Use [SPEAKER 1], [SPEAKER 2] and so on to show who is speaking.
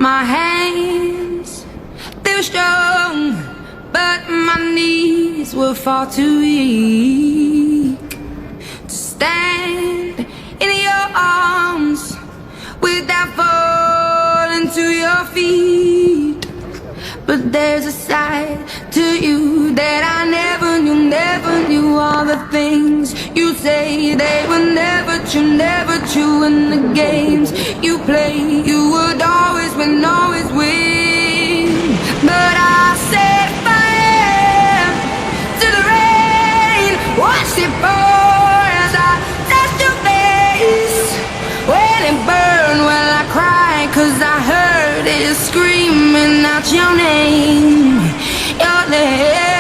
[SPEAKER 1] My hands, they were strong, but my knees were far too weak to stand in your arms without falling to your feet. But there's a side to you that I never knew all the things you say they were never true, and the games you play, you would always win. But I set fire to the rain, watched it pour as I touched your face. When it burned, well I cried 'cause I heard it screaming out your name, your name.